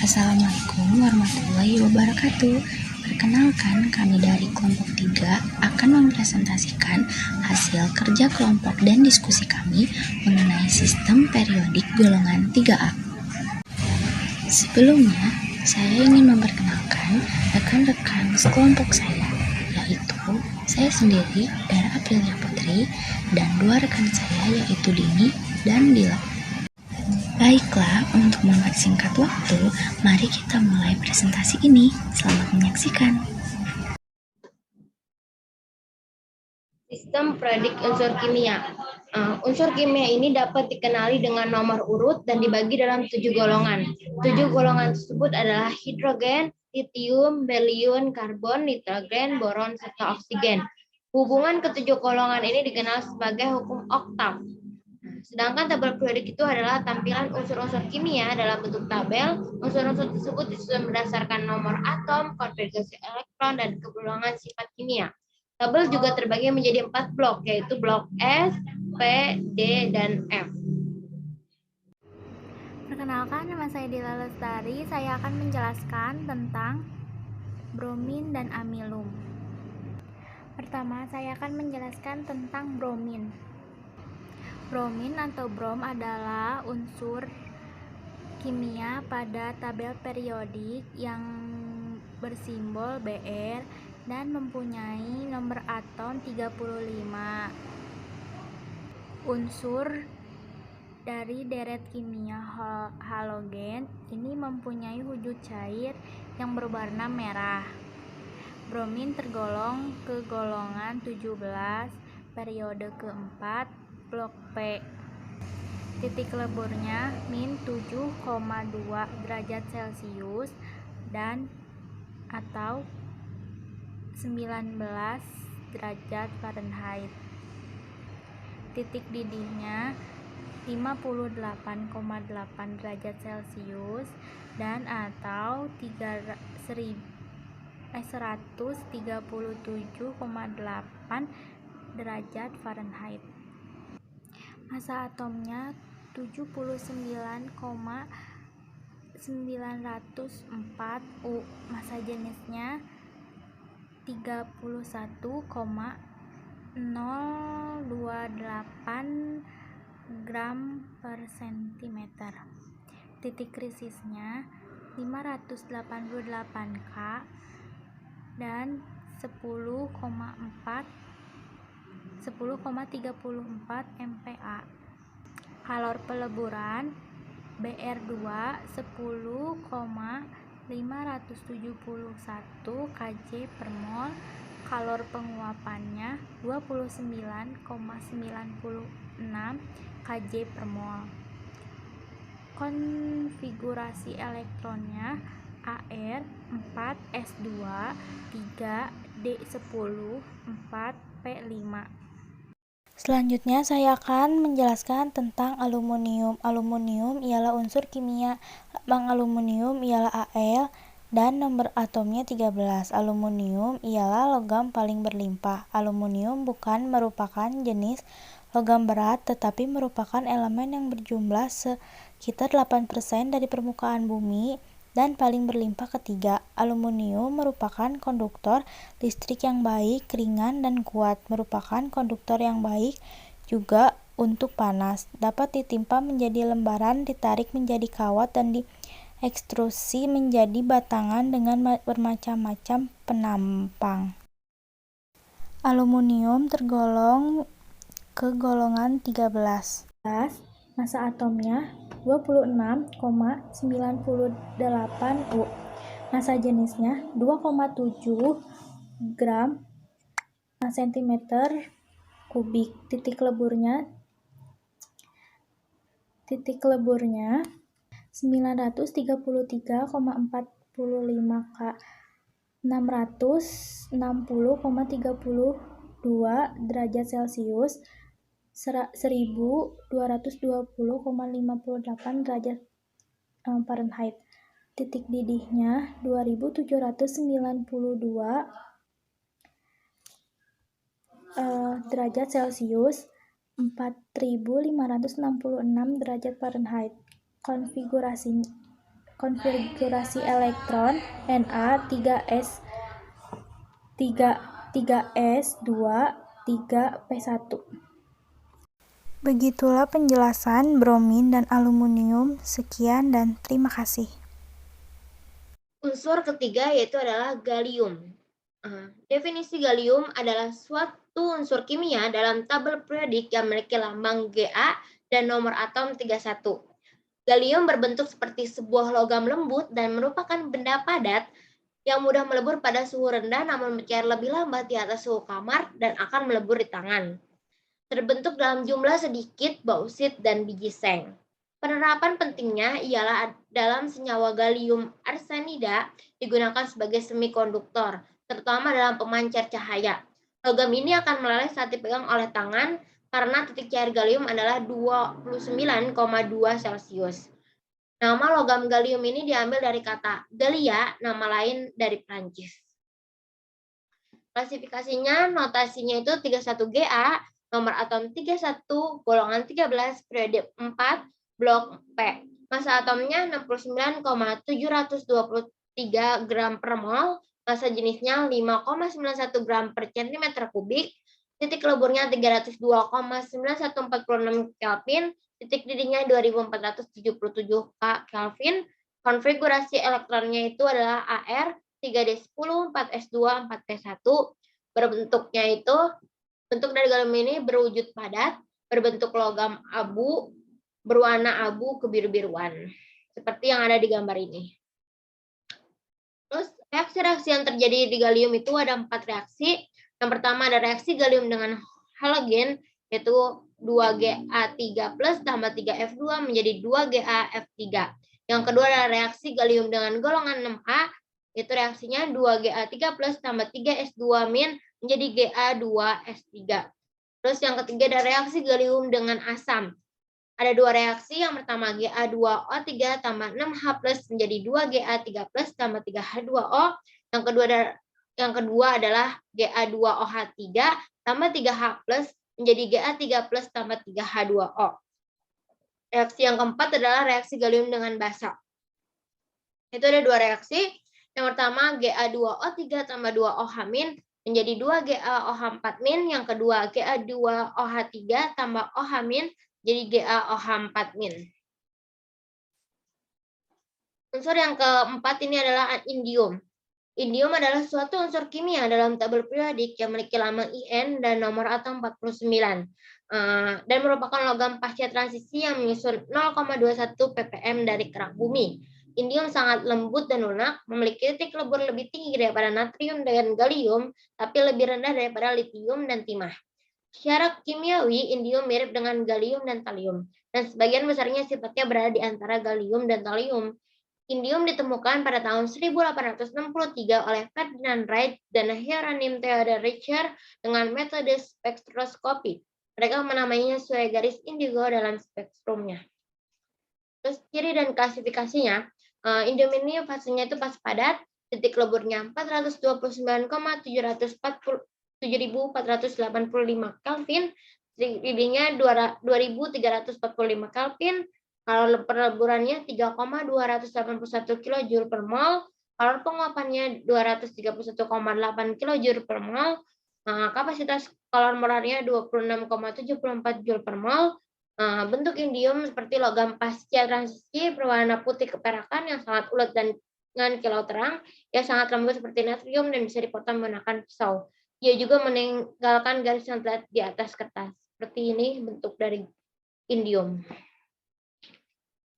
Assalamualaikum warahmatullahi wabarakatuh. Perkenalkan, kami dari kelompok 3 akan mempresentasikan hasil kerja kelompok dan diskusi kami mengenai sistem periodik golongan 3A. Sebelumnya, saya ingin memperkenalkan rekan-rekan sekelompok saya, yaitu saya sendiri, Dara Aprilia Putri, dan dua rekan saya, yaitu Dini dan Dila. Baiklah, untuk mempersingkat waktu, mari kita mulai presentasi ini. Selamat menyaksikan. Sistem periodik unsur kimia. Unsur kimia ini dapat dikenali dengan nomor urut dan dibagi dalam 7 golongan. 7 golongan tersebut adalah hidrogen, litium, berium, karbon, nitrogen, boron, serta oksigen. Hubungan ketujuh golongan ini dikenal sebagai hukum oktav. Sedangkan tabel periodik itu adalah tampilan unsur-unsur kimia dalam bentuk tabel. Unsur-unsur tersebut disusun berdasarkan nomor atom, konfigurasi elektron, dan kegolongan sifat kimia. Tabel juga terbagi menjadi 4 blok, yaitu blok S, P, D, dan F. Perkenalkan, nama saya Dila Lestari. Saya akan menjelaskan tentang bromin dan amilum. Pertama, saya akan menjelaskan tentang bromin. Bromin atau brom adalah unsur kimia pada tabel periodik yang bersimbol Br dan mempunyai nomor atom 35. Unsur dari deret kimia halogen ini mempunyai wujud cair yang berwarna merah. Bromin tergolong ke golongan 17, periode keempat, blok P. Titik leburnya min 7,2 derajat Celcius dan atau 19 derajat Fahrenheit. Titik didihnya 58,8 derajat Celcius dan atau 137,8 derajat Fahrenheit. Massa atomnya 79,904 U. Massa jenisnya 31,028 gram per cm. Titik krisisnya 588 K dan 10,34 MPa. Kalor peleburan Br2 10,571 Kj per mol. Kalor penguapannya 29,96 Kj per mol. Konfigurasi elektronnya Ar 4 S2 3 D10 4 P5. Selanjutnya saya akan menjelaskan tentang aluminium. Aluminium ialah unsur kimia lambang aluminium ialah Al dan nomor atomnya 13. Aluminium ialah logam paling berlimpah. Aluminium bukan merupakan jenis logam berat tetapi merupakan elemen yang berjumlah sekitar 8% dari permukaan bumi dan paling berlimpah ketiga. Aluminium merupakan konduktor listrik yang baik, ringan, dan kuat. Merupakan konduktor yang baik juga untuk panas. Dapat ditimpa menjadi lembaran, ditarik menjadi kawat, dan diekstrusi menjadi batangan dengan bermacam-macam penampang. Aluminium tergolong ke golongan 13. Massa atomnya 26,98 U. Massa jenisnya 2,7 gram cm kubik. Titik leburnya 933,45 K, 660,32 derajat Celcius, 1220,58 derajat Fahrenheit. Titik didihnya 2792 derajat Celcius, 4566 derajat Fahrenheit. konfigurasi elektron Na3s 3s2 3p1. Begitulah penjelasan bromin dan aluminium. Sekian dan terima kasih. Unsur ketiga yaitu adalah gallium. Definisi gallium adalah suatu unsur kimia dalam tabel periodik yang memiliki lambang Ga dan nomor atom 31. Gallium berbentuk seperti sebuah logam lembut dan merupakan benda padat yang mudah melebur pada suhu rendah namun mencair lebih lambat di atas suhu kamar dan akan melebur di tangan. Terbentuk dalam jumlah sedikit bauksit dan biji seng. Penerapan pentingnya ialah dalam senyawa gallium arsenida digunakan sebagai semikonduktor, terutama dalam pemancar cahaya. Logam ini akan meleleh saat dipegang oleh tangan karena titik cair gallium adalah 29,2 Celcius. Nama logam gallium ini diambil dari kata Gallia, nama lain dari Prancis. Klasifikasinya, notasinya itu 31Ga, nomor atom 31, golongan 13, periode 4, blok P. Massa atomnya 69,723 gram per mol, massa jenisnya 5,91 gram per centimeter kubik, titik leburnya 302,9146 Kelvin, titik didihnya 2477 Kelvin, konfigurasi elektronnya itu adalah AR 3D10, 4S2, 4P1. Bentuk dari gallium ini berwujud padat, berbentuk logam abu, berwarna abu kebiru-biruan, seperti yang ada di gambar ini. Terus reaksi-reaksi yang terjadi di gallium itu ada 4 reaksi. Yang pertama ada reaksi gallium dengan halogen, yaitu 2Ga3+ tambah 3F2 menjadi 2GaF3. Yang kedua adalah reaksi gallium dengan golongan 6A, yaitu reaksinya 2Ga3+ tambah 3S2- menjadi Ga2S3. Terus yang ketiga ada reaksi gallium dengan asam. Ada 2 reaksi, yang pertama Ga2O3 tambah 6H+ menjadi 2Ga3+ tambah 3H2O. Yang kedua adalah Ga2OH3 tambah 3H+ menjadi Ga3+ tambah 3H2O. Reaksi yang keempat adalah reaksi gallium dengan basa. Itu ada 2 reaksi. Yang pertama Ga2O3 tambah 2OH- menjadi 2GaOH4-. Yang kedua Ga2OH3 tambah OH- jadi GaOH4-. Unsur yang keempat ini adalah indium. Indium adalah suatu unsur kimia dalam tabel periodik yang memiliki lambang In dan nomor atom 49, dan merupakan logam pasca transisi yang menyusun 0,21 ppm dari kerak bumi. Indium sangat lembut dan lunak, memiliki titik lebur lebih tinggi daripada natrium dan gallium, tapi lebih rendah daripada litium dan timah. Secara kimiawi, indium mirip dengan gallium dan thallium, dan sebagian besarnya sifatnya berada di antara gallium dan thallium. Indium ditemukan pada tahun 1863 oleh Ferdinand Wright dan Hieronyme Theodor Richter dengan metode spektroskopi. Mereka menamainya sesuai garis indigo dalam spektrumnya. Terus ciri dan klasifikasinya, indium ini fasenya itu fase padat, titik leburnya 429,785 Kelvin, titik didihnya 2345 Kelvin, kalau perleburannya 3,281 kJ per mol, kalau penguapannya 231,8 kJ per mol, kapasitas kolon molarnya 26,74 Joule per mol. Bentuk indium seperti logam pasca transisi berwarna putih keperakan yang sangat ulet dan dengan kilau terang. Ia sangat lembut seperti natrium dan bisa dipotong menggunakan pisau. Ia juga meninggalkan garis yang terlihat di atas kertas. Seperti ini bentuk dari indium.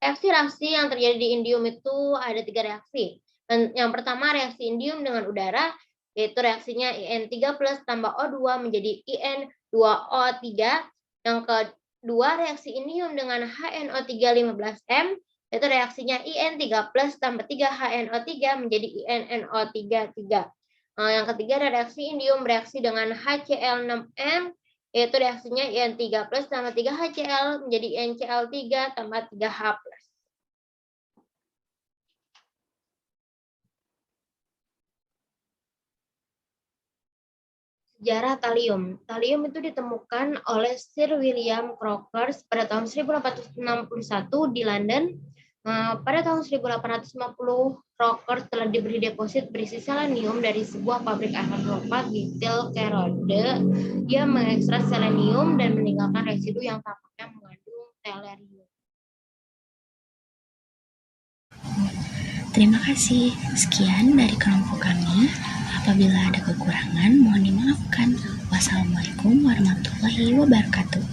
Reaksi-reaksi yang terjadi di indium itu ada 3 reaksi. Dan yang pertama reaksi indium dengan udara, yaitu reaksinya In3+ tambah O2 menjadi In2O3. Yang kedua reaksi indium dengan HNO3 15M, yaitu reaksinya In3+ tambah 3HNO3 menjadi InNO3 3. Yang ketiga ada reaksi indium bereaksi dengan HCl6M, yaitu reaksinya In3+ tambah 3HCl menjadi NCl3 tambah 3H+. Sejarah thallium. Thallium itu ditemukan oleh Sir William Crookes pada tahun 1861 di London. Pada tahun 1850, Rocker telah diberi deposit berisi selenium dari sebuah pabrik air Eropa di Tilkerode. Dia mengekstrak selenium dan meninggalkan residu yang tampaknya mengandung tellurium. Terima kasih. Sekian dari kelompok kami. Apabila ada kekurangan, mohon dimaafkan. Wassalamualaikum warahmatullahi wabarakatuh.